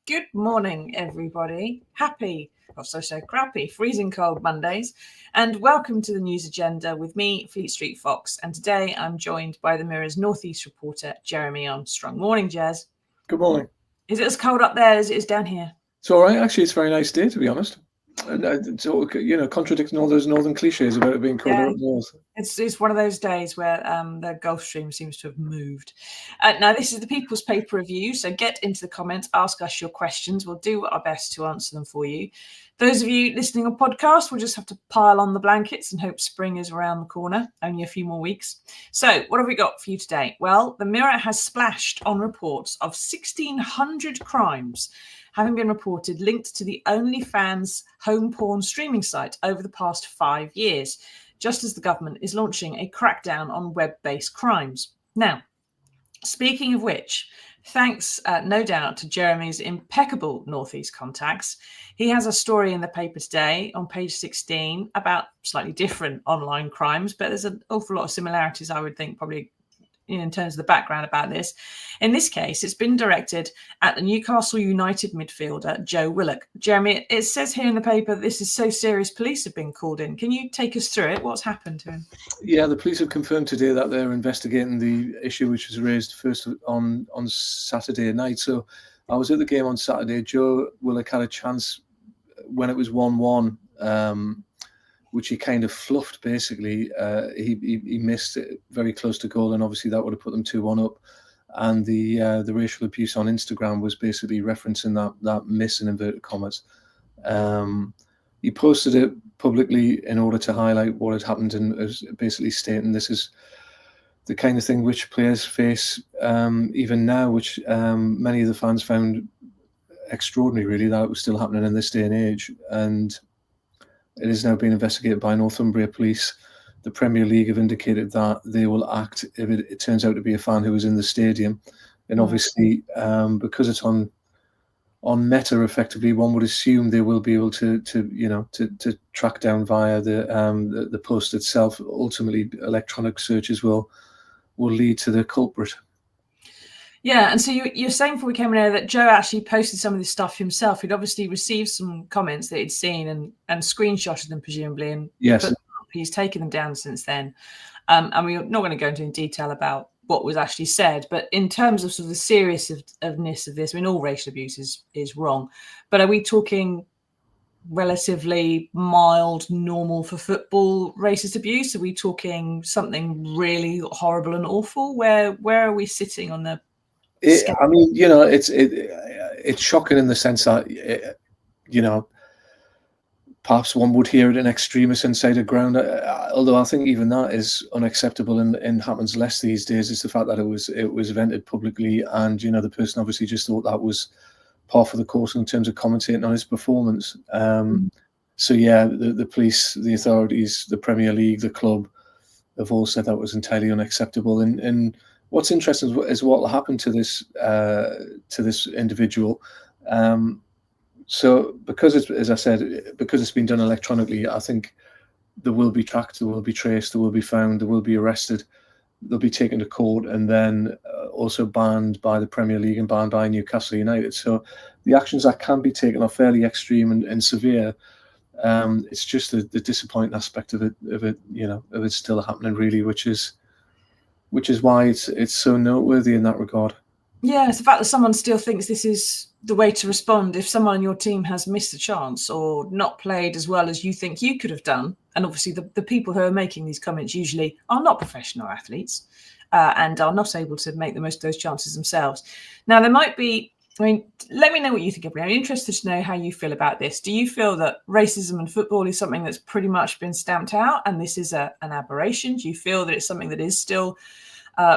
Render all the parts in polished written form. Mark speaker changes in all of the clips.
Speaker 1: Good morning, everybody. Happy, or so crappy, freezing cold Mondays. And welcome to the news agenda with me, Fleet Street Fox. And today I'm joined by the Mirror's Northeast reporter, Jeremy Armstrong. Morning, Jez.
Speaker 2: Good morning.
Speaker 1: Is it as cold up there as it is down here?
Speaker 2: It's all right. Actually, it's a very nice day, to be honest. And it's all, contradicting all those northern cliches about it being colder up north.
Speaker 1: It's one of those days where the Gulf Stream seems to have moved. Now, this is the People's Paper Review, so get into the comments, ask us your questions. We'll do our best to answer them for you. Those of you listening on podcast will just have to pile on the blankets and hope spring is around the corner, only a few more weeks. So what have we got for you today? Well, the Mirror has splashed on reports of 1,600 crimes having been reported linked to the OnlyFans home porn streaming site over the past 5 years, just as the government is launching a crackdown on web-based crimes. Now, speaking of which, thanks no doubt to Jeremy's impeccable Northeast contacts, he has a story in the paper today on page 16 about slightly different online crimes, but there's an awful lot of similarities, I would think, probably in terms of the background about this. In this case, it's been directed at the Newcastle United midfielder, Joe Willock. Jeremy, it says here in the paper, this is so serious police have been called in. Can you take us through it? What's happened to him?
Speaker 2: Yeah, the police have confirmed today that they're investigating the issue which was raised first on Saturday night. So I was at the game on Saturday. Joe Willock had a chance when it was 1-1, which he kind of fluffed, basically. He missed it very close to goal, and obviously that would have put them 2-1 up. And the racial abuse on Instagram was basically referencing that miss in inverted commas. He posted it publicly in order to highlight what had happened, and was basically stating this is the kind of thing which players face even now, which many of the fans found extraordinary, really, that it was still happening in this day and age. And it is now being investigated by Northumbria Police. The Premier League have indicated that they will act if it turns out to be a fan who was in the stadium. And obviously, because it's on Meta, effectively, one would assume they will be able to track down via the post itself. Ultimately, electronic searches will lead to the culprit.
Speaker 1: Yeah, and so you're saying before we came in here that Joe actually posted some of this stuff himself. He'd obviously received some comments that he'd seen and screenshotted them, presumably, and
Speaker 2: yes,
Speaker 1: he's taken them down since then. And we're not going to go into in detail about what was actually said, but in terms of sort of the seriousness of this, I mean, all racial abuse is wrong, but are we talking relatively mild, normal for football racist abuse? Are we talking something really horrible and awful? Where are we sitting on the
Speaker 2: I mean, it's shocking in the sense that, perhaps one would hear it an extremist inside a ground. Although I think even that is unacceptable and happens less these days. It's the fact that it was vented publicly, and the person obviously just thought that was par for the course in terms of commentating on his performance. So yeah, the police, the authorities, the Premier League, the club have all said that was entirely unacceptable. And what's interesting is what happened to this individual. So because it's been done electronically, I think there will be tracked, there will be traced, there will be found, there will be arrested, they'll be taken to court, and then also banned by the Premier League and banned by Newcastle United. So the actions that can be taken are fairly extreme and severe. It's just the disappointing aspect of it still happening, really, which is why it's so noteworthy in that regard.
Speaker 1: Yeah, it's the fact that someone still thinks this is the way to respond if someone on your team has missed a chance or not played as well as you think you could have done. And obviously the people who are making these comments usually are not professional athletes and are not able to make the most of those chances themselves. Now, there might be, let me know what you think, Gabriel. I'm interested to know how you feel about this. Do you feel that racism in football is something that's pretty much been stamped out and this is an aberration? Do you feel that it's something that is still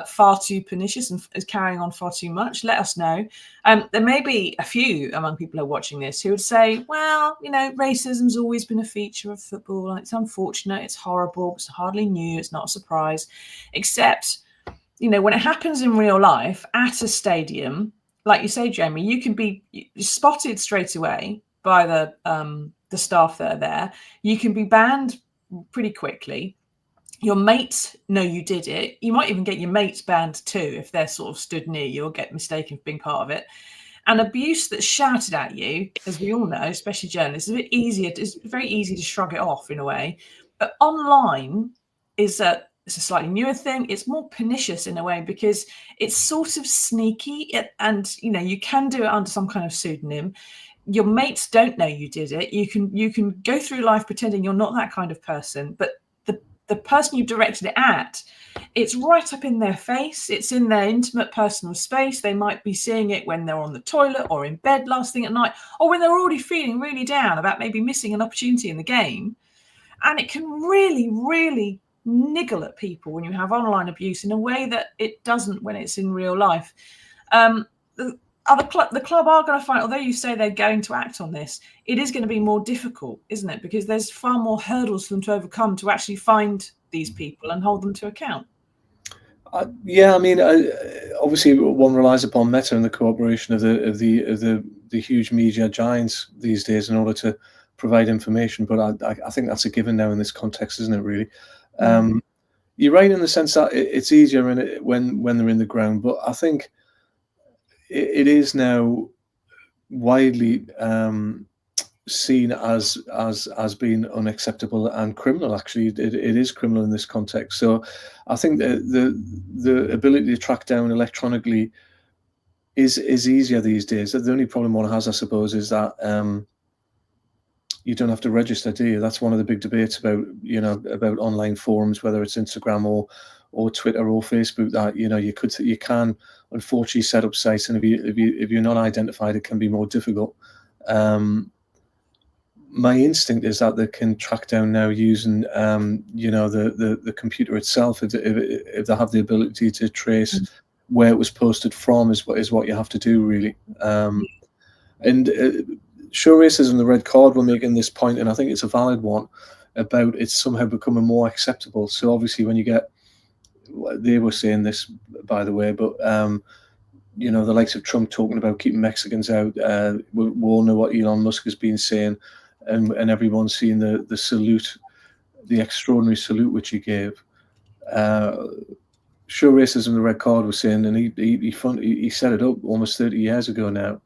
Speaker 1: far too pernicious and is carrying on far too much? Let us know. There may be a few among people who are watching this who would say, well, racism's always been a feature of football. It's unfortunate, it's horrible, it's hardly new, it's not a surprise. Except, when it happens in real life at a stadium, like you say, Jamie, you can be spotted straight away by the staff that are there. You can be banned pretty quickly. Your mates know you did it. You might even get your mates banned too if they're sort of stood near you or get mistaken for being part of it. And abuse that's shouted at you, as we all know, especially journalists, is a bit easier. It's very easy to shrug it off in a way. But online it's a slightly newer thing. It's more pernicious in a way because it's sort of sneaky, and you can do it under some kind of pseudonym. Your mates don't know you did it. You can go through life pretending you're not that kind of person, but the person you directed it at, it's right up in their face. It's in their intimate personal space. They might be seeing it when they're on the toilet or in bed last thing at night, or when they're already feeling really down about maybe missing an opportunity in the game. And it can really, really niggle at people when you have online abuse in a way that it doesn't when it's in real life. The club are going to find, although you say they're going to act on this, it is going to be more difficult, isn't it? Because there's far more hurdles for them to overcome to actually find these people and hold them to account.
Speaker 2: Yeah, I mean, obviously one relies upon Meta and the cooperation of the huge media giants these days in order to provide information. But I think that's a given now in this context, isn't it? Really, you're right in the sense that it's easier when they're in the ground. But I think it is now widely seen as being unacceptable and criminal. Actually, it is criminal in this context. So I think the ability to track down electronically is easier these days. The only problem one has, I suppose, is that you don't have to register, do you? That's one of the big debates about about online forums, whether it's Instagram or Twitter or Facebook, that you can unfortunately set up sites, and if you're not identified, it can be more difficult. My instinct is that they can track down now using the computer itself, if they have the ability to trace where it was posted from, is what you have to do, really. And Show Racism, the Red Card, were making this point, and I think it's a valid one, about it's somehow becoming more acceptable. So obviously when you get, they were saying this, by the way, but the likes of Trump talking about keeping Mexicans out, we all know what Elon Musk has been saying, and everyone's seen the salute, the extraordinary salute which he gave. Show Racism, the Red Card, was saying, and he set it up almost 30 years ago now,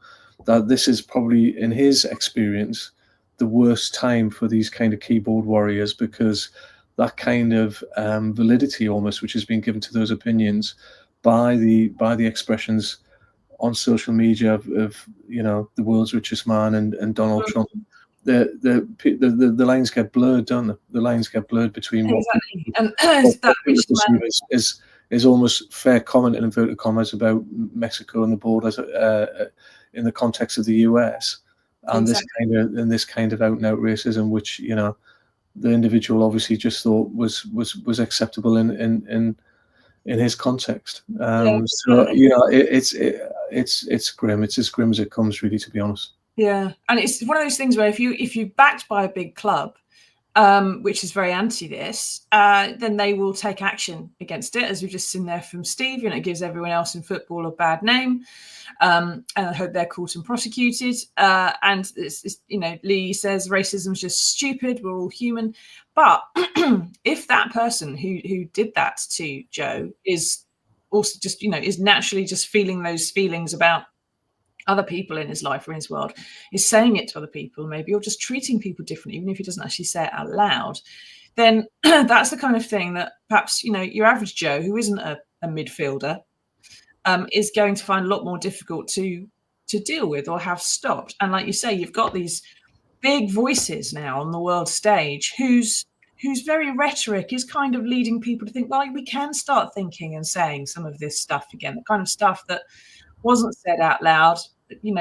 Speaker 2: that this is probably, in his experience, the worst time for these kind of keyboard warriors, because that kind of validity almost which has been given to those opinions by the expressions on social media of the world's richest man and Donald Trump, the lines get blurred, don't they? The lines get blurred between
Speaker 1: exactly.
Speaker 2: what is almost fair comment in inverted commas about Mexico and the borders in the context of the US, and exactly. this kind of out and out racism, which the individual obviously just thought was acceptable in his context. So it's grim. It's as grim as it comes, really, to be honest.
Speaker 1: Yeah, and it's one of those things where if you're backed by a big club, which is very anti this, then they will take action against it, as we've just seen there from Steve. It gives everyone else in football a bad name, and I hope they're caught and prosecuted. And it's Lee says racism is just stupid. We're all human. But if that person who did that to Joe is also just is naturally just feeling those feelings about other people in his life or in his world, is saying it to other people maybe, or just treating people differently, even if he doesn't actually say it out loud, then that's the kind of thing that perhaps your average Joe, who isn't a midfielder, is going to find a lot more difficult to deal with or have stopped. And like you say, you've got these big voices now on the world stage whose very rhetoric is kind of leading people to think, well, we can start thinking and saying some of this stuff again, the kind of stuff that wasn't said out loud,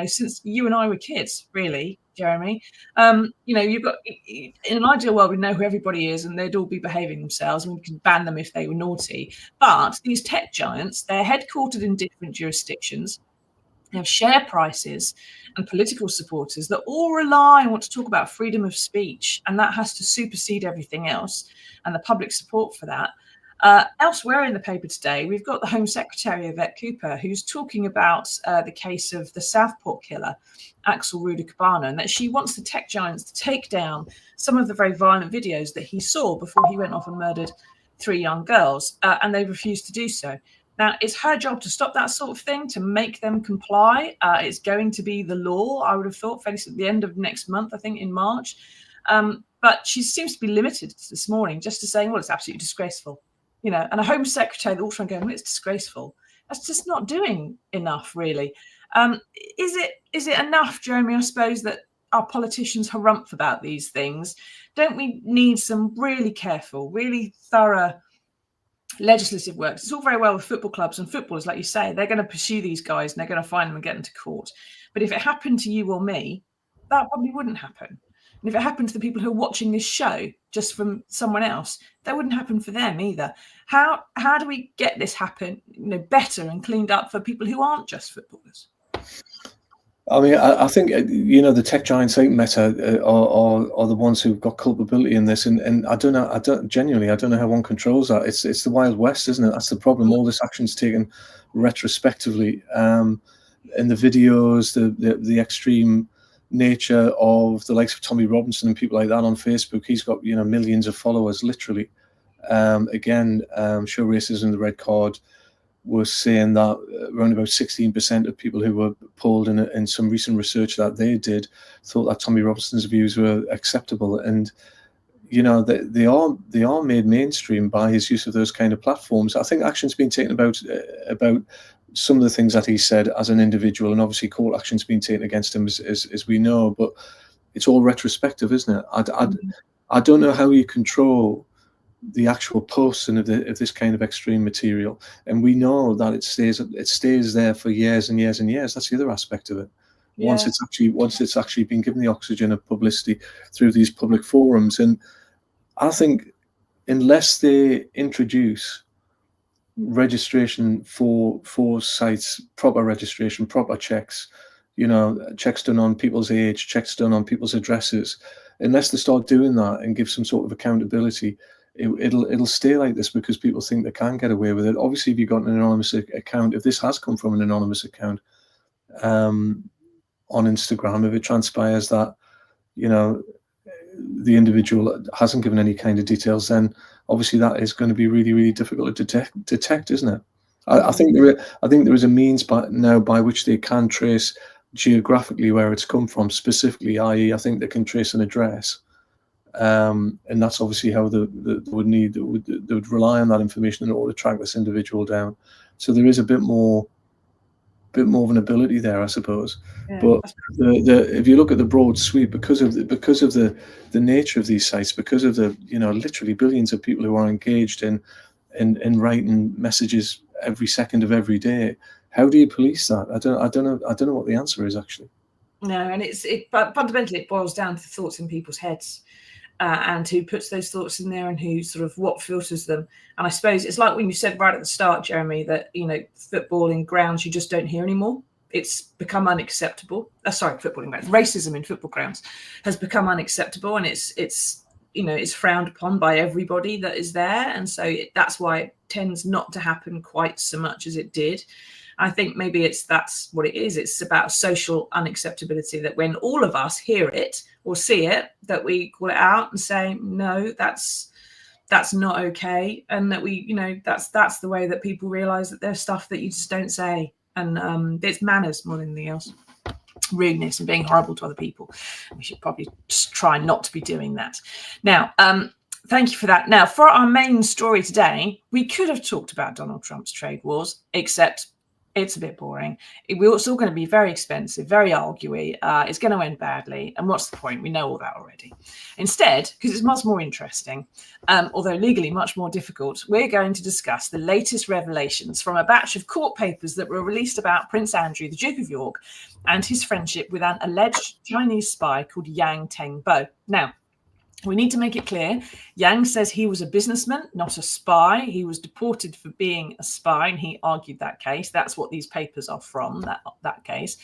Speaker 1: since you and I were kids, really, Jeremy. You've got, in an ideal world, we know who everybody is and they'd all be behaving themselves, and we could ban them if they were naughty. But these tech giants, they're headquartered in different jurisdictions. They have share prices and political supporters that all rely and want to talk about freedom of speech, and that has to supersede everything else, and the public support for that. Elsewhere in the paper today, we've got the Home Secretary, Yvette Cooper, who's talking about the case of the Southport killer, Axel Ruda Cabana, and that she wants the tech giants to take down some of the very violent videos that he saw before he went off and murdered 3 young girls, and they refused to do so. Now, it's her job to stop that sort of thing, to make them comply. It's going to be the law, I would have thought, fairly at the end of next month, I think in March. But she seems to be limited this morning just to saying, well, it's absolutely disgraceful. You know, and a Home Secretary, they're all trying to go, well, it's disgraceful. That's just not doing enough, really. Is it enough, Jeremy, I suppose, that our politicians harumph about these things? Don't we need some really careful, really thorough legislative work? It's all very well with football clubs and footballers, like you say, they're going to pursue these guys and they're going to find them and get them to court. But if it happened to you or me, that probably wouldn't happen. And if it happened to the people who are watching this show just from someone else, that wouldn't happen for them either. How do we get this happen, better and cleaned up for people who aren't just footballers?
Speaker 2: I mean, I think the tech giants like Meta are the ones who've got culpability in this, and I don't know how one controls that. It's the Wild West, isn't it? That's the problem. All this action's taken retrospectively, and the videos, the extreme nature of the likes of Tommy Robinson and people like that on Facebook. He's got millions of followers, literally. Again, Show Racism, the Red Card was saying that around about 16% of people who were polled in some recent research that they did thought that Tommy Robinson's views were acceptable, and they are made mainstream by his use of those kind of platforms. I think action's been taken about some of the things that he said as an individual, and obviously court action's been taken against him as we know, but it's all retrospective, isn't it? I don't know how you control the actual posting of this kind of extreme material, and we know that it stays there for years and years and years. That's the other aspect of it. Yeah. Once it's actually been given the oxygen of publicity through these public forums, and I think unless they introduce registration for sites, proper registration, proper checks, checks done on people's age, checks done on people's addresses, unless they start doing that and give some sort of accountability, it'll stay like this because people think they can get away with it. Obviously, if you've got an anonymous account, if this has come from an anonymous account on Instagram, if it transpires that the individual hasn't given any kind of details, then obviously that is going to be really, really difficult to detect, isn't it? I think there is a means by which they can trace geographically where it's come from, specifically, i.e., I think they can trace an address. And that's obviously how they would rely on that information in order to track this individual down. So there is a bit more of an ability there, I suppose. Yeah. But if you look at the broad sweep, because of the nature of these sites, because of the literally billions of people who are engaged in writing messages every second of every day, how do you police that? I don't know what the answer is actually.
Speaker 1: No, and but fundamentally it boils down to thoughts in people's heads. And who puts those thoughts in there and who sort of what filters them. And I suppose it's like when you said right at the start, Jeremy, that, football in grounds you just don't hear anymore. It's become unacceptable. Footballing grounds. Racism in football grounds has become unacceptable, and it's frowned upon by everybody that is there. And so that's why it tends not to happen quite so much as it did. I think maybe that's what it is. It's about social unacceptability, that when all of us hear it or see it, that we call it out and say, no, that's not okay. And that we, that's the way that people realize that there's stuff that you just don't say. And it's manners more than anything else. Rudeness and being horrible to other people. We should probably just try not to be doing that. Now, thank you for that. Now, for our main story today, we could have talked about Donald Trump's trade wars, except it's a bit boring. It's all going to be very expensive, very arguey. It's going to end badly. And what's the point? We know all that already. Instead, because it's much more interesting, although legally much more difficult, we're going to discuss the latest revelations from a batch of court papers that were released about Prince Andrew, the Duke of York, and his friendship with an alleged Chinese spy called Yang Tengbo. Now, we need to make it clear, Yang says he was a businessman, not a spy. He was deported for being a spy, and he argued that case. That's what these papers are from, that case.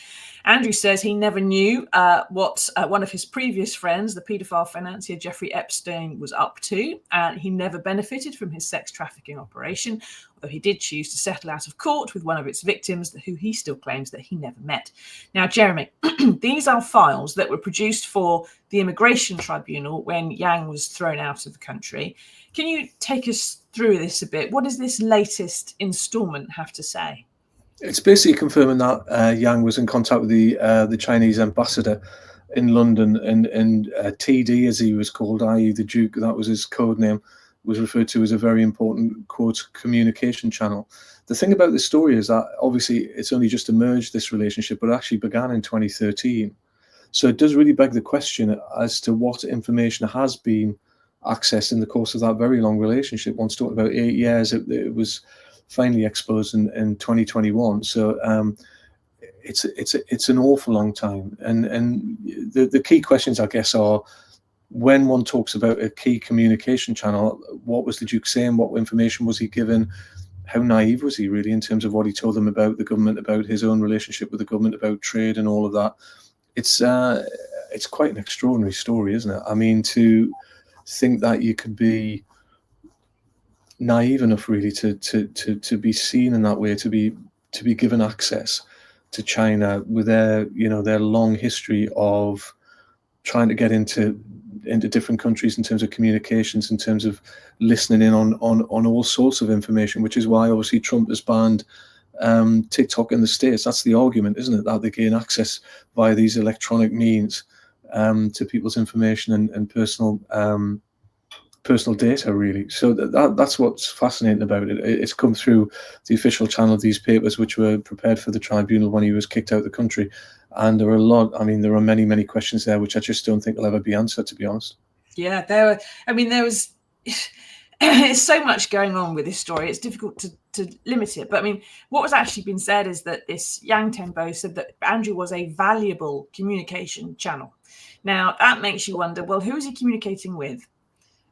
Speaker 1: Andrew says he never knew what one of his previous friends, the paedophile financier Jeffrey Epstein, was up to, and he never benefited from his sex trafficking operation. though he did choose to settle out of court with one of its victims, who he still claims that he never met. Now, Jeremy, these are files that were produced for the Immigration Tribunal when Yang was thrown out of the country. Can you take us through this a bit? What does this latest instalment have to say?
Speaker 2: It's basically confirming that Yang was in contact with the Chinese ambassador in London, and TD, as he was called, i.e. the Duke, that was his code name, was referred to as a very important, quote, communication channel. The thing about this story is that obviously it's only just emerged, this relationship, but it actually began in 2013. So it does really beg the question as to what information has been accessed in the course of that very long relationship. Once talking about 8 years, it was finally exposed in 2021. So it's an awful long time, and the key questions, I guess, are when one talks about a key communication channel, what was the Duke saying? What information was he given? How naive was he really in terms of what he told them about the government, about his own relationship with the government, about trade and all of that? It's quite an extraordinary story, isn't it? I mean, to think that you could be naive enough really to be seen in that way, to be given access to China with their long history of trying to get into different countries in terms of communications, in terms of listening in on all sorts of information, which is why obviously Trump has banned TikTok in the States. That's the argument, isn't it? That they gain access via these electronic means to people's information and personal data, really. So that's what's fascinating about it. It's come through the official channel of these papers, which were prepared for the tribunal when he was kicked out of the country. And there are many questions there which I just don't think will ever be answered, to be honest.
Speaker 1: Yeah, there was there's so much going on with this story. It's difficult to limit it. But I mean, what was actually been said is that this Yang Tenbo said that Andrew was a valuable communication channel. Now, that makes you wonder, well, who is he communicating with?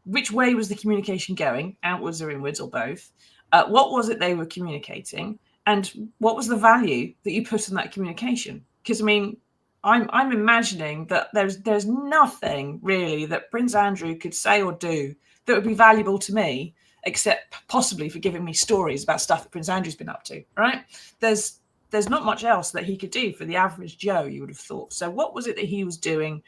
Speaker 1: Which way was the communication going, outwards or inwards or both? What was it they were communicating? And what was the value that you put in that communication? Because, I mean, I'm imagining that there's nothing really that Prince Andrew could say or do that would be valuable to me, except possibly for giving me stories about stuff that Prince Andrew's been up to, right? There's not much else that he could do for the average Joe, you would have thought. So what was it that he was doing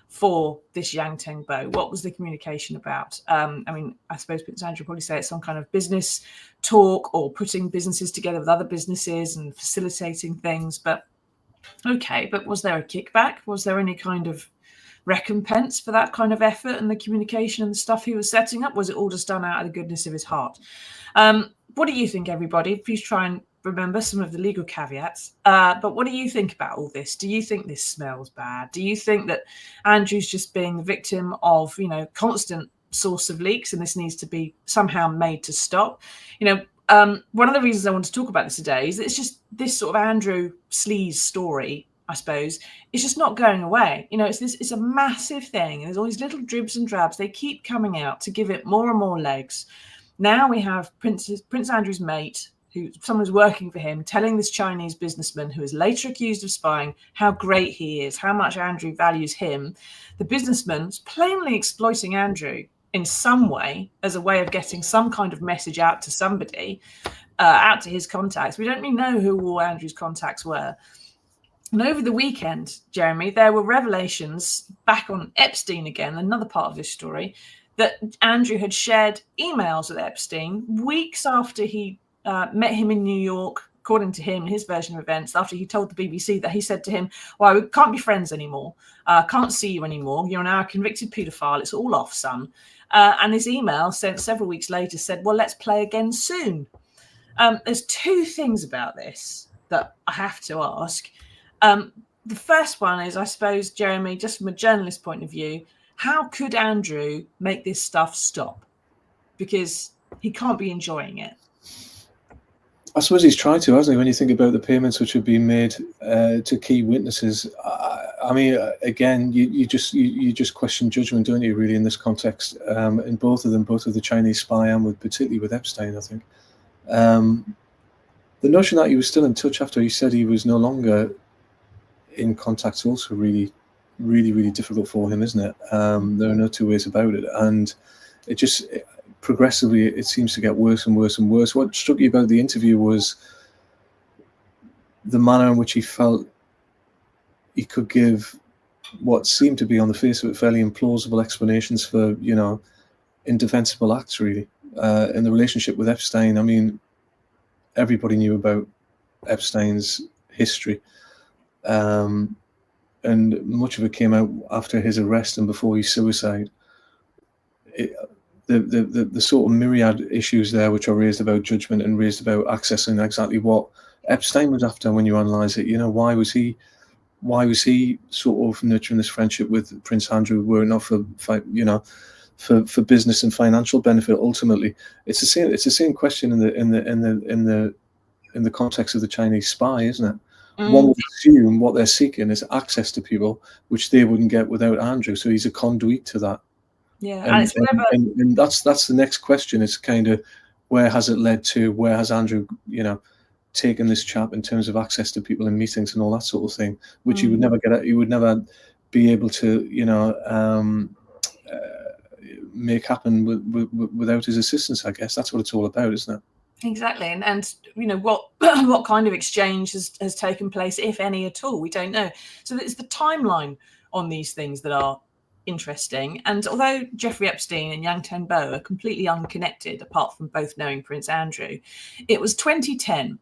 Speaker 1: for this Yang Tenbo? What was the communication about? I mean, I suppose Prince Andrew would probably say it's some kind of business talk or putting businesses together with other businesses and facilitating things. But okay, but was there a kickback? Was there any kind of recompense for that kind of effort and the communication and the stuff he was setting up? Was it all just done out of the goodness of his heart? What do you think, everybody? Please try and remember some of the legal caveats. But what do you think about all this? Do you think this smells bad? Do you think that Andrew's just being the victim of, constant source of leaks, and this needs to be somehow made to stop? One of the reasons I want to talk about this today is that it's just this sort of Andrew sleaze story, I suppose, it's just not going away. It's a massive thing. And there's all these little dribs and drabs. They keep coming out to give it more and more legs. Now we have Prince Andrew's mate, someone who's working for him, telling this Chinese businessman who is later accused of spying how great he is, how much Andrew values him. The businessman's plainly exploiting Andrew in some way as a way of getting some kind of message out to somebody, out to his contacts. We don't really know who all Andrew's contacts were. And over the weekend, Jeremy, there were revelations back on Epstein again, another part of this story, that Andrew had shared emails with Epstein weeks after he met him in New York, according to him, his version of events, after he told the BBC that he said to him, well, we can't be friends anymore. Can't see you anymore. You're now a convicted paedophile. It's all off, son. And his email sent several weeks later said, well, let's play again soon. There's two things about this that I have to ask. The first one is, I suppose, Jeremy, just from a journalist point of view, how could Andrew make this stuff stop? Because he can't be enjoying it.
Speaker 2: I suppose he's tried to, hasn't he? When you think about the payments which have been made to key witnesses, I mean, again, you just question judgment, don't you? Really, in this context, in both of them, both with the Chinese spy and particularly with Epstein, I think. The notion that he was still in touch after he said he was no longer in contact is also really difficult for him, isn't it? There are no two ways about it, and it just progressively it seems to get worse and worse and worse. What struck you about the interview was the manner in which he felt he could give what seemed to be, on the face of it, fairly implausible explanations for, indefensible acts, really. In the relationship with Epstein, I mean, everybody knew about Epstein's history. And much of it came out after his arrest and before his suicide. The sort of myriad issues there which are raised about judgment and raised about accessing exactly what Epstein was after when you analyse it. Why was he sort of nurturing this friendship with Prince Andrew, were it not for business and financial benefit? Ultimately, it's the same question in the context of the Chinese spy, isn't it? One would assume what they're seeking is access to people which they wouldn't get without Andrew, so he's a conduit to that.
Speaker 1: Yeah,
Speaker 2: and that's the next question. It's kind of, where has it led to? Where has Andrew, taken this chap in terms of access to people in meetings and all that sort of thing, which he would never get at, he would never be able to, make happen without his assistance. I guess that's what it's all about, isn't it?
Speaker 1: Exactly. And what what kind of exchange has taken place, if any at all, we don't know. So it's the timeline on these things that are interesting. And although Jeffrey Epstein and Yang Tenbo are completely unconnected, apart from both knowing Prince Andrew, it was 2010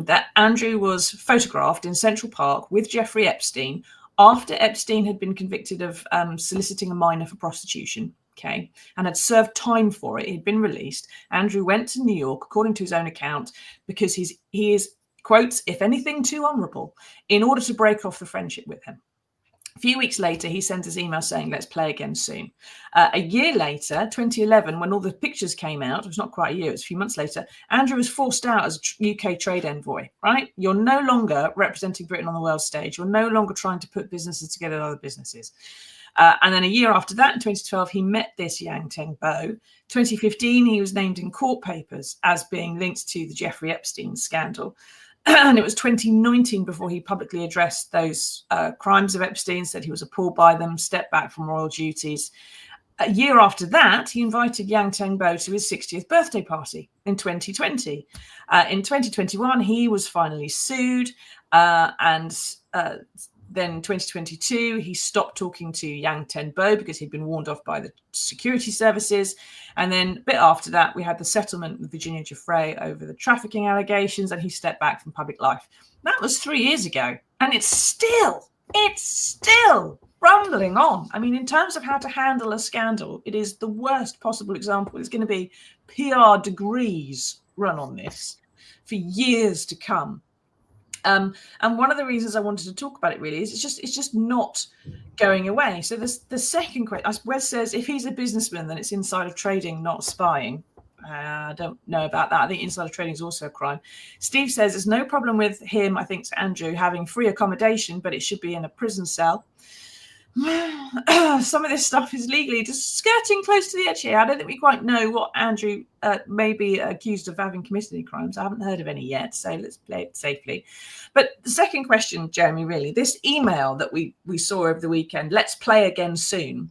Speaker 1: that Andrew was photographed in Central Park with Jeffrey Epstein after Epstein had been convicted of soliciting a minor for prostitution. Okay, and had served time for it. He'd been released. Andrew went to New York, according to his own account, because he is, quotes, if anything, too honourable, in order to break off the friendship with him. A few weeks later, he sent his email saying, let's play again soon. A year later, 2011, when all the pictures came out, it was not quite a year, it was a few months later, Andrew was forced out as UK trade envoy, right? You're no longer representing Britain on the world stage. You're no longer trying to put businesses together with other businesses. And then a year after that, in 2012, he met this Yang Tenbo. 2015, he was named in court papers as being linked to the Jeffrey Epstein scandal. And it was 2019 before he publicly addressed those crimes of Epstein, said he was appalled by them, stepped back from royal duties. A year after that, he invited Yang Tenbo to his 60th birthday party in 2020. In 2021, he was finally sued, and then 2022, he stopped talking to Yang Tenbo because he'd been warned off by the security services. And then a bit after that, we had the settlement with Virginia Giuffre over the trafficking allegations, and he stepped back from public life. That was 3 years ago, and it's still rumbling on. I mean, in terms of how to handle a scandal, it is the worst possible example. It's going to be PR degrees run on this for years to come. And one of the reasons I wanted to talk about it really is it's just not going away. So the second question, Wes says, if he's a businessman, then it's insider trading, not spying. I don't know about that. I think insider trading is also a crime. Steve says there's no problem with him, I think, to Andrew, having free accommodation, but it should be in a prison cell. Some of this stuff is legally just skirting close to the edge here. I don't think we quite know what Andrew may be accused of having committed any crimes. I haven't heard of any yet, so let's play it safely. But the second question, Jeremy, really, this email that we saw over the weekend, let's play again soon.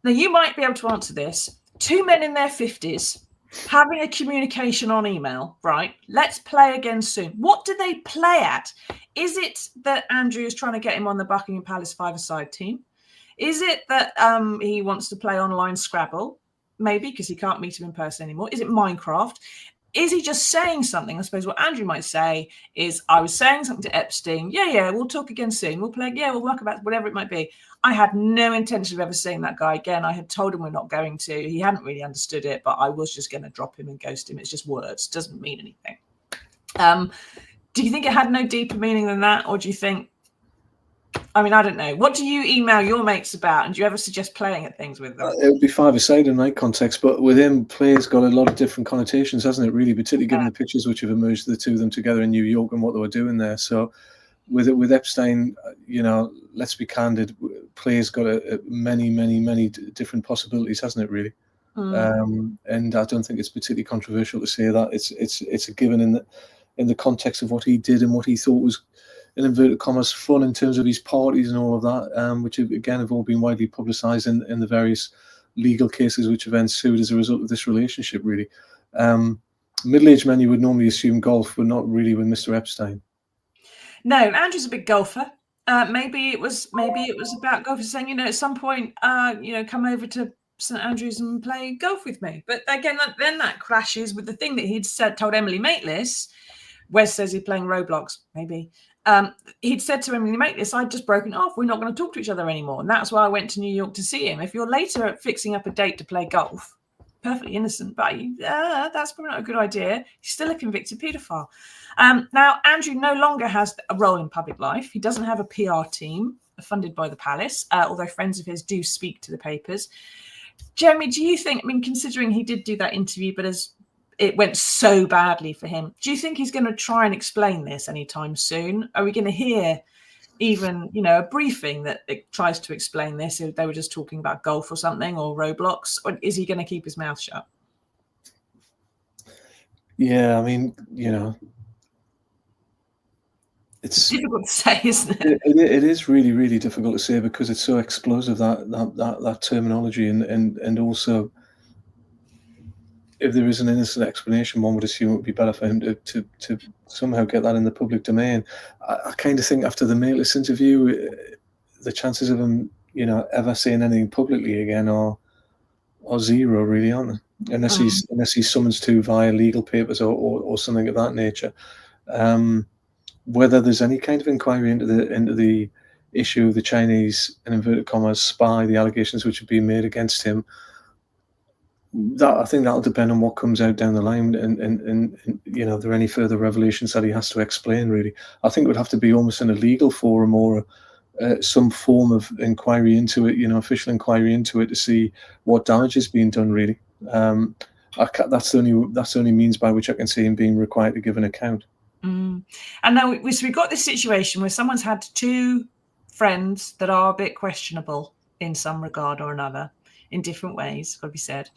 Speaker 1: Now, you might be able to answer this. Two men in their 50s having a communication on email, right? Let's play again soon. What do they play at? Is it that Andrew is trying to get him on the Buckingham Palace five-a-side team? Is it that he wants to play online Scrabble? Maybe, because he can't meet him in person anymore. Is it Minecraft? Is he just saying something? I suppose what Andrew might say is, I was saying something to Epstein. Yeah, we'll talk again soon. We'll play. Yeah, we'll work about whatever it might be. I had no intention of ever seeing that guy again. I had told him we're not going to. He hadn't really understood it, but I was just going to drop him and ghost him. It's just words. Doesn't mean anything. Do you think it had no deeper meaning than that? Or do you think, I mean, I don't know. What do you email your mates about? And do you ever suggest playing at things with them?
Speaker 2: It would be five-a-side in my context, but with him, play's got a lot of different connotations, hasn't it, really? Particularly given the pictures which have emerged, the two of them together in New York and what they were doing there. So with Epstein, let's be candid, play's got many different possibilities, hasn't it, really? And I don't think it's particularly controversial to say that. It's a given in the context of what he did and what he thought was, in inverted commas, fun in terms of his parties and all of that, which again have all been widely publicised in the various legal cases which have ensued as a result of this relationship, really. Middle-aged men, you would normally assume golf, but not really with Mr. Epstein.
Speaker 1: No, Andrew's a big golfer. Maybe it was about golf. Saying, at some point, come over to St Andrews and play golf with me. But again, then that clashes with the thing that he'd told Emily Maitlis. Wes says he's playing Roblox, maybe. He'd said to Emily Maitlis, I'd just broken off. We're not going to talk to each other anymore. And that's why I went to New York to see him. If you're later fixing up a date to play golf, perfectly innocent, but that's probably not a good idea. He's still a convicted paedophile. Now, Andrew no longer has a role in public life. He doesn't have a PR team funded by the palace, although friends of his do speak to the papers. Jeremy, do you think, considering he did do that interview, but as it went so badly for him, do you think he's going to try and explain this anytime soon? Are we going to hear even, a briefing that it tries to explain this if they were just talking about golf or something, or Roblox? Or is he going to keep his mouth shut?
Speaker 2: Yeah, it's
Speaker 1: difficult to say, isn't it?
Speaker 2: It is really, really difficult to say because it's so explosive, that terminology, and also, if there is an innocent explanation, one would assume it would be better for him to somehow get that in the public domain. I kind of think after the Maitlis interview, the chances of him, ever saying anything publicly again are zero, really, aren't they? Unless he's summoned to via legal papers or something of that nature. Whether there's any kind of inquiry into the issue of the Chinese, in inverted commas, spy, the allegations which have been made against him, I think that'll depend on what comes out down the line, and if there are any further revelations that he has to explain. Really, I think it would have to be almost in a legal forum or some form of inquiry into it, official inquiry into it, to see what damage is being done. Really, that's the only means by which I can see him being required to give an account.
Speaker 1: And now we've got this situation where someone's had two friends that are a bit questionable in some regard or another, in different ways, got to be said.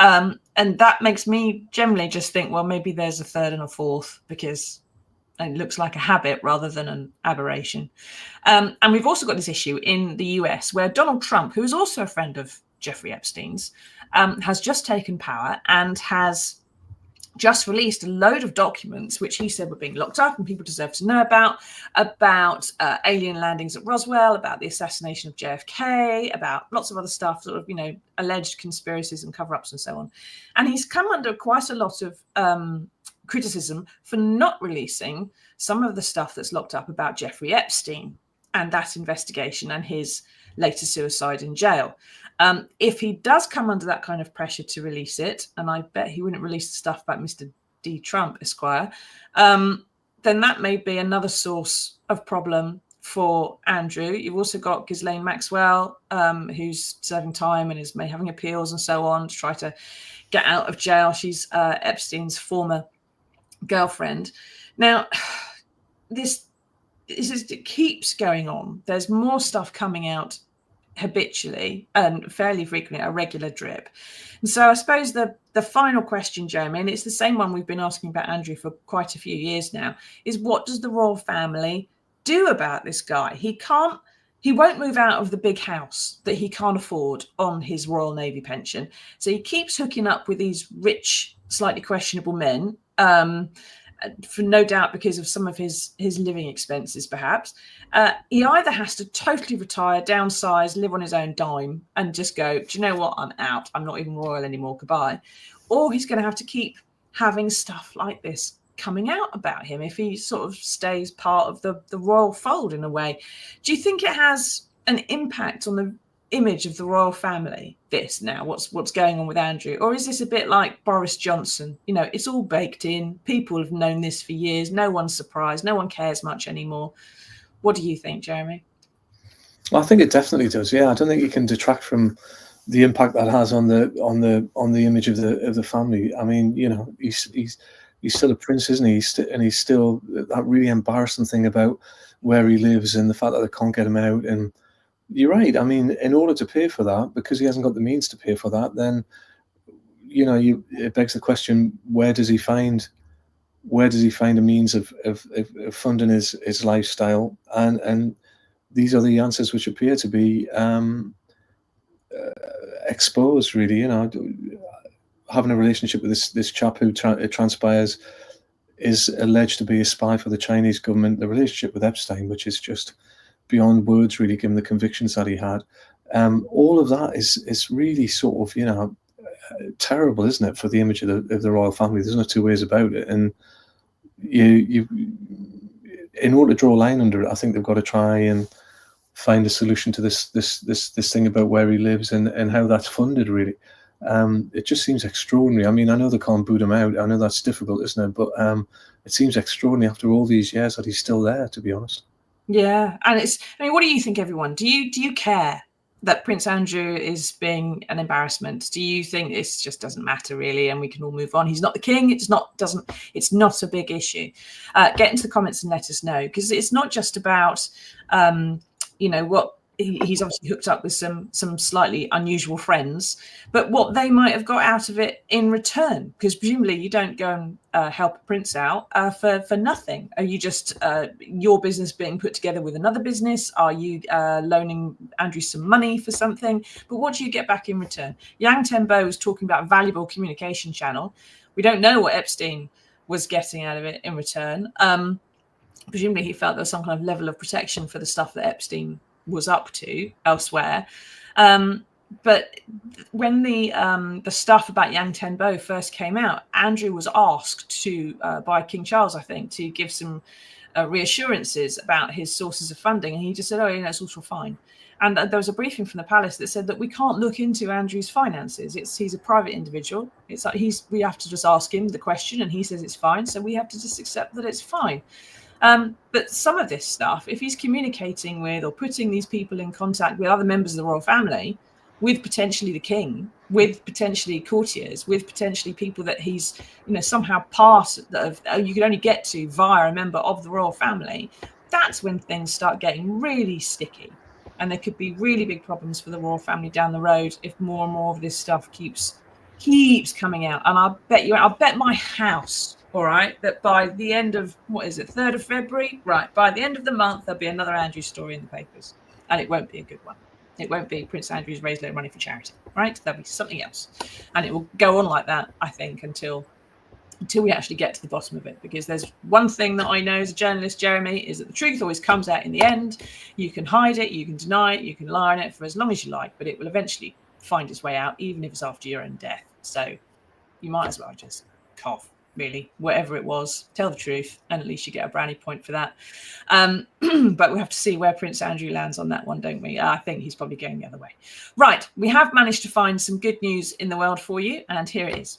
Speaker 1: And that makes me generally just think, well, maybe there's a third and a fourth, because it looks like a habit rather than an aberration. And we've also got this issue in the US where Donald Trump, who is also a friend of Jeffrey Epstein's, has just taken power and has just released a load of documents which he said were being locked up and people deserve to know about alien landings at Roswell, about the assassination of JFK, about lots of other stuff, sort of, alleged conspiracies and cover-ups and so on. And he's come under quite a lot of criticism for not releasing some of the stuff that's locked up about Jeffrey Epstein and that investigation and his later suicide in jail. If he does come under that kind of pressure to release it, and I bet he wouldn't release the stuff about Mr. D. Trump, Esquire, then that may be another source of problem for Andrew. You've also got Ghislaine Maxwell, who's serving time and is having appeals and so on to try to get out of jail. She's Epstein's former girlfriend. Now, this it keeps going on. There's more stuff coming out habitually and fairly frequently, a regular drip. And so I suppose the final question, Jeremy, and it's the same one we've been asking about Andrew for quite a few years now, is what does the royal family do about this guy? He won't move out of the big house that he can't afford on his Royal Navy pension. So he keeps hooking up with these rich, slightly questionable men, for no doubt because of some of his living expenses, perhaps. He either has to totally retire, downsize, live on his own dime, and just go, do you know what? I'm out. I'm not even royal anymore. Goodbye. Or he's going to have to keep having stuff like this coming out about him if he sort of stays part of the royal fold in a way. Do you think it has an impact on the image of the royal family, this now, what's going on with Andrew? Or is this a bit like Boris Johnson? It's all baked in. People have known this for years. No one's surprised. No one cares much anymore. What do you think, Jeremy?
Speaker 2: Well, I think it definitely does. Yeah, I don't think you can detract from the impact that has on the image of the family. I mean, he's still a prince, isn't he? And he's still that really embarrassing thing about where he lives and the fact that they can't get him out. And you're right. I mean, in order to pay for that, because he hasn't got the means to pay for that, then it begs the question: where does he find a means of funding his lifestyle? And these are the answers which appear to be exposed, really. Having a relationship with this chap who it transpires is alleged to be a spy for the Chinese government. The relationship with Epstein, which is just beyond words, really, given the convictions that he had. All of that is really sort of terrible, isn't it, for the image of the royal family? There's no two ways about it. And you in order to draw a line under it, I think they've got to try and find a solution to this thing about where he lives and how that's funded, really. It just seems extraordinary. I mean, I know they can't boot him out. I know that's difficult, isn't it? But it seems extraordinary after all these years that he's still there, to be honest.
Speaker 1: Yeah, and what do you think, everyone? Do you care that Prince Andrew is being an embarrassment? Do you think this just doesn't matter, really, and we can all move on? He's not the king. It's not a big issue. Get into the comments and let us know, because it's not just about what he's obviously hooked up with some slightly unusual friends, but what they might have got out of it in return. Because presumably you don't go and help a prince out for nothing. Are you just your business being put together with another business? Are you loaning Andrew some money for something? But what do you get back in return? Yang Tenbo was talking about a valuable communication channel. We don't know what Epstein was getting out of it in return. Presumably he felt there was some kind of level of protection for the stuff that Epstein was up to elsewhere. But when the stuff about Yang Tenbo first came out, Andrew was asked by King Charles, I think, to give some reassurances about his sources of funding, and he just said, "Oh, it's all fine." And there was a briefing from the palace that said that we can't look into Andrew's finances. He's a private individual. It's like we have to just ask him the question, and he says it's fine. So we have to just accept that it's fine. But some of this stuff, if he's communicating with or putting these people in contact with other members of the royal family, with potentially the king, with potentially courtiers, with potentially people that he's somehow part of, you can only get to via a member of the royal family, that's when things start getting really sticky. And there could be really big problems for the royal family down the road if more and more of this stuff keeps coming out. And I'll bet my house, all right, that by the end of, 3rd of February? Right, by the end of the month, there'll be another Andrew story in the papers. And it won't be a good one. It won't be Prince Andrew's raised a load of money for charity, right? There'll be something else. And it will go on like that, I think, until we actually get to the bottom of it. Because there's one thing that I know as a journalist, Jeremy, is that the truth always comes out in the end. You can hide it, you can deny it, you can lie on it for as long as you like, but it will eventually find its way out, even if it's after your own death. So you might as well just cough, really. Whatever it was, tell the truth, and at least you get a brownie point for that. But we have to see where Prince Andrew lands on that one, don't we? I think he's probably going the other way. Right, we have managed to find some good news in the world for you, and here it is.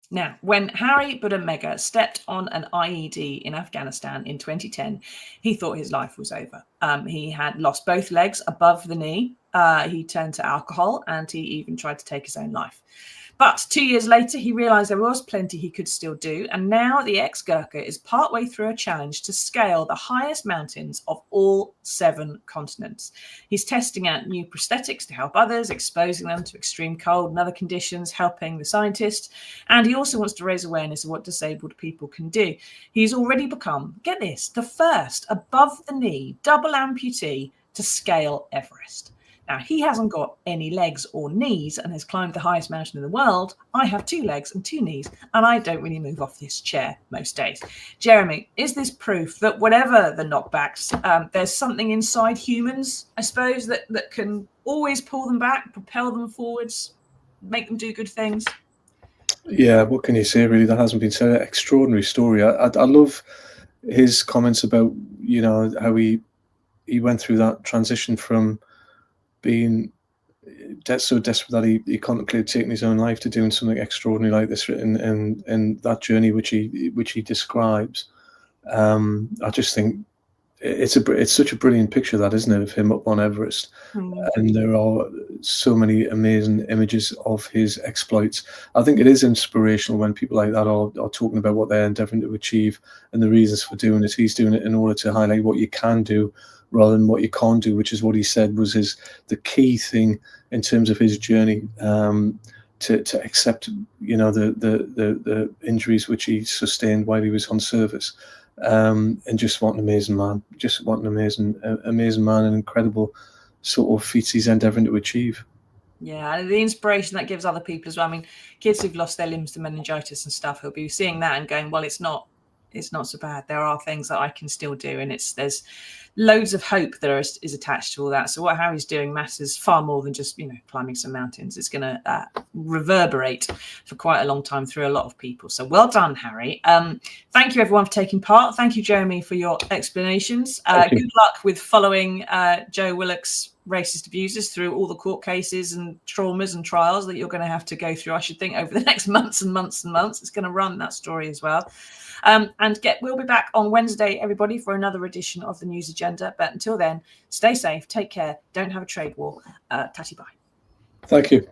Speaker 1: Now, when Harry, but and Meghan stepped on an IED in Afghanistan in 2010, he thought his life was over. He had lost both legs above the knee. He turned to alcohol, and he even tried to take his own life. But 2 years later, he realised there was plenty he could still do. And now the ex-Gurkha is partway through a challenge to scale the highest mountains of all 7 continents. He's testing out new prosthetics to help others, exposing them to extreme cold and other conditions, helping the scientists. And he also wants to raise awareness of what disabled people can do. He's already become, get this, the first above-the-knee double amputee to scale Everest. Now, he hasn't got any legs or knees and has climbed the highest mountain in the world. I have 2 legs and 2 knees, and I don't really move off this chair most days. Jeremy, is this proof that whatever the knockbacks, there's something inside humans, I suppose, that can always pull them back, propel them forwards, make them do good things?
Speaker 2: Yeah, what can you say, really? That hasn't been said. Extraordinary story. I love his comments about, how he went through that transition from being so desperate that he contemplated taking his own life to doing something extraordinary like this, and that journey which he describes. I just think it's such a brilliant picture, that, isn't it, of him up on Everest. And there are so many amazing images of his exploits. I think it is inspirational when people like that are talking about what they're endeavoring to achieve and the reasons for doing it. He's doing it in order to highlight what you can do rather than what you can't do, which is what he said was the key thing in terms of his journey, to accept, the injuries which he sustained while he was on service. and just what an amazing man, amazing man, and incredible sort of feats he's endeavouring to achieve.
Speaker 1: Yeah, the inspiration that gives other people as well. I mean, kids who've lost their limbs to meningitis and stuff, who'll be seeing that and going, well, it's not so bad. There are things that I can still do, and there's loads of hope that is attached to all that. So what Harry's doing matters far more than just climbing some mountains. It's going to reverberate for quite a long time through a lot of people. So well done, Harry. Thank you everyone for taking part. Thank you, Jeremy, for your explanations. Good luck with following Joe Willock's racist abusers through all the court cases and traumas and trials that you're going to have to go through, I should think, over the next months and months and months. It's going to run that story as well. We'll be back on Wednesday, everybody, for another edition of the News Agenda. But until then, stay safe, take care, don't have a trade war. Tatty bye.
Speaker 2: Thank you.